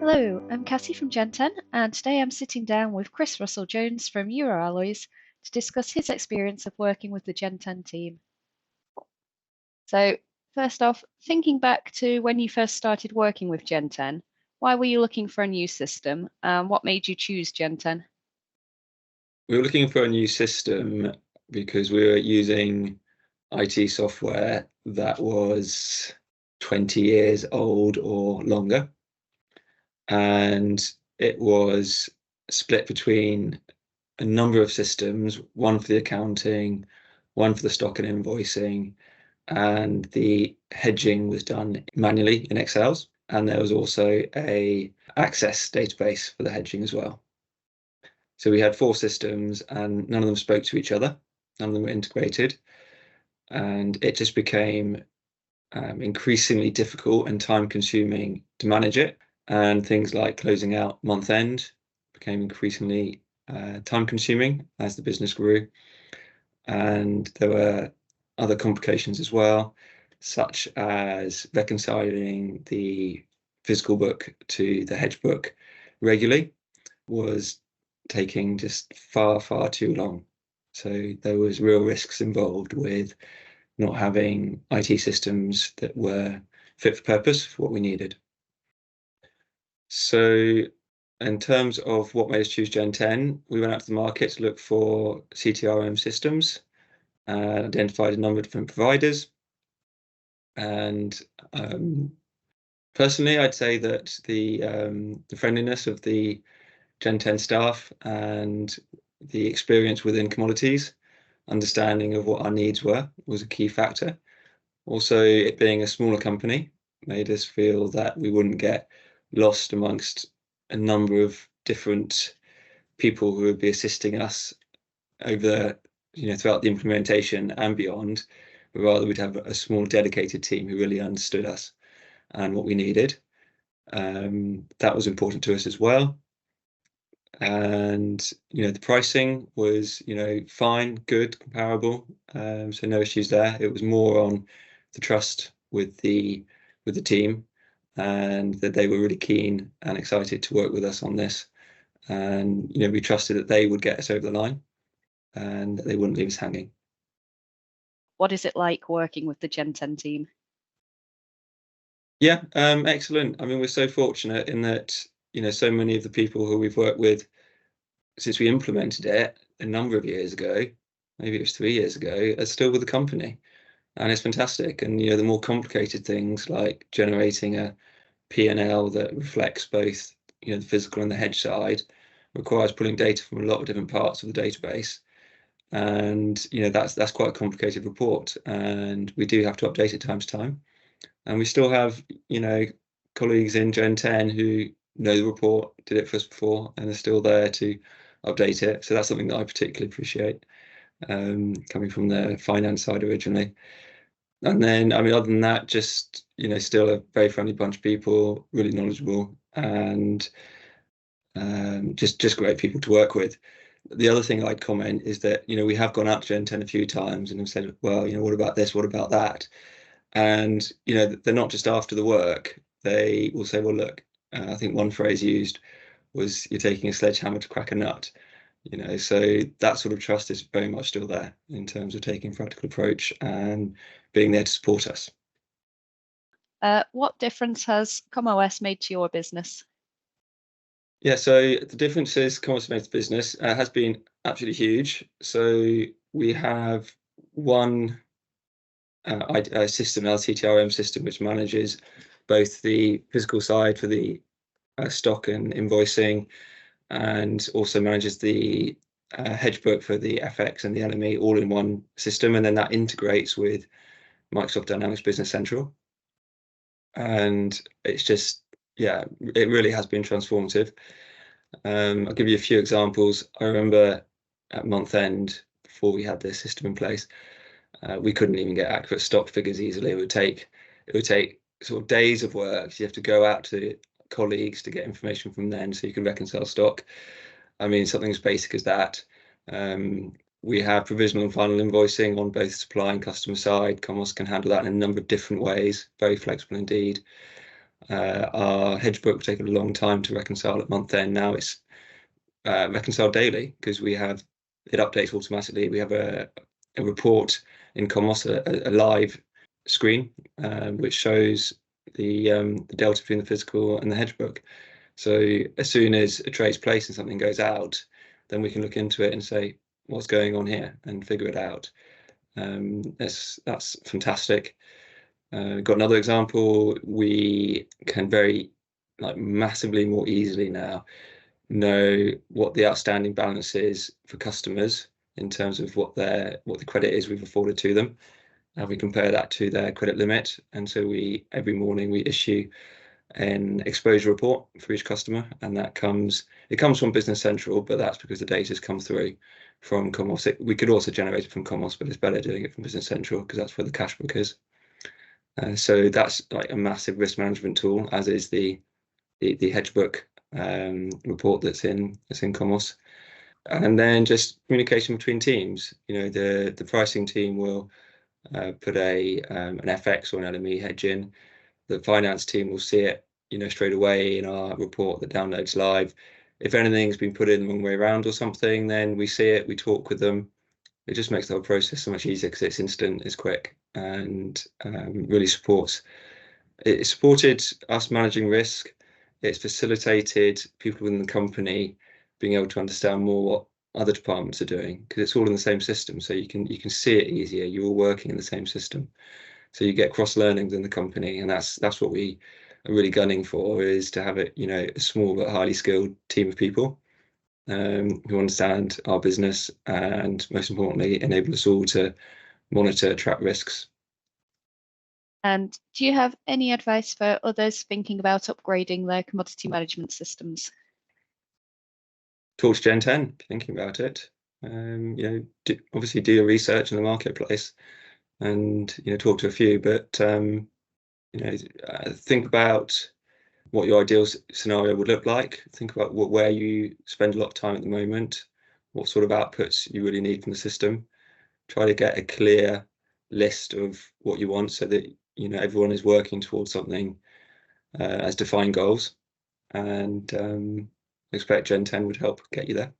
Hello, I'm Cassie from Gen10, and today I'm sitting down with Chris Russell-Jones from Euroalloys to discuss his experience of working with the Gen10 team. So, first off, thinking back to when you first started working with Gen10, why were you looking for a new system? What made you choose Gen10? We were looking for a new system because we were using IT software that was 20 years old or longer. And it was split between a number of systems, one for the accounting, one for the stock and invoicing, and the hedging was done manually in Excels. And there was also a Access database for the hedging as well. So we had 4 systems and none of them spoke to each other. None of them were integrated. And it just became increasingly difficult and time consuming to manage it. And things like closing out month end became increasingly time consuming as the business grew. And there were other complications as well, such as reconciling the physical book to the hedge book regularly was taking just far, far too long. So there was real risks involved with not having IT systems that were fit for purpose for what we needed. So in terms of what made us choose Gen10, we went out to the market to look for CTRM systems and identified a number of different providers. And personally, I'd say that the friendliness of the Gen10 staff and the experience within commodities, understanding of what our needs were, was a key factor. Also, it being a smaller company made us feel that we wouldn't get lost amongst a number of different people who would be assisting us over, throughout the implementation and beyond. But rather, we'd have a small dedicated team who really understood us and what we needed. That was important to us as well. And the pricing was fine, good, comparable, so no issues there. It was more on the trust with the team, and that they were really keen and excited to work with us on this. And we trusted that they would get us over the line and that they wouldn't leave us hanging. What is it like working with the Gen10 team? Yeah, excellent. I mean, we're so fortunate in that so many of the people who we've worked with since we implemented it a number of years ago, maybe it was 3 years ago, are still with the company. And it's fantastic. And the more complicated things like generating a P&L that reflects both the physical and the hedge side requires pulling data from a lot of different parts of the database. And that's quite a complicated report. And we do have to update it time to time. And we still have colleagues in Gen10 who know the report, did it for us before, and are still there to update it. So that's something that I particularly appreciate, coming from the finance side originally. And then, I mean, other than that, just still a very friendly bunch of people, really knowledgeable, and just great people to work with. The other thing I'd comment is that we have gone out to Gen10 a few times and have said, well, what about this? What about that? And they're not just after the work. They will say, well, look, I think one phrase used was, "You're taking a sledgehammer to crack a nut." So that sort of trust is very much still there in terms of taking a practical approach and being there to support us. What difference has CommOS made to your business? Yeah, so the differences CommOS makes the business has been absolutely huge. So we have one system, LTTRM system, which manages both the physical side for the stock and invoicing, and also manages the hedge book for the FX and the LME all in one system. And then that integrates with Microsoft Dynamics Business Central. And it's just, yeah, it really has been transformative. I'll give you a few examples. I remember at month end, before we had this system in place, we couldn't even get accurate stock figures easily. It would take sort of days of work. You have to go out to colleagues to get information from them so you can reconcile stock. I mean, something as basic as that. We have provisional and final invoicing on both supply and customer side. CommOS can handle that in a number of different ways, very flexible indeed. Our hedge book took a long time to reconcile at month end. Now it's reconciled daily because it updates automatically. We have a report in CommOS, a live screen, which shows the delta between the physical and the hedge book. So as soon as a trade's placed and something goes out, then we can look into it and say, what's going on here, and figure it out. That's fantastic. Got another example. We can massively more easily now know what the outstanding balance is for customers in terms of what the credit is we've afforded to them, and we compare that to their credit limit. And so every morning we issue an exposure report for each customer, and it comes from Business Central, but that's because the data's come through from CommOS. We could also generate it from CommOS, but it's better doing it from Business Central because that's where the cash book is. So that's like a massive risk management tool, as is the hedge book report that's in CommOS. And then just communication between teams. The pricing team will put an FX or an LME hedge in. The finance team will see it, straight away in our report that downloads live. If anything's been put in the wrong way around or something, then we see it, we talk with them. It just makes the whole process so much easier because it's instant, it's quick, and really supported us managing risk. It's facilitated people within the company being able to understand more what other departments are doing, because it's all in the same system, so you can see it easier. You're all working in the same system, so you get cross learning within the company, and that's what we are really gunning for, is to have it, a small but highly skilled team of people who understand our business, and most importantly enable us all to monitor, track risks. And do you have any advice for others thinking about upgrading their commodity management systems? Talk to Gen 10, thinking about it. Obviously do your research in the marketplace and talk to a few, but think about what your ideal scenario would look like. Think about where you spend a lot of time at the moment, what sort of outputs you really need from the system. Try to get a clear list of what you want, so that everyone is working towards something as defined goals, and expect Gen 10 would help get you there.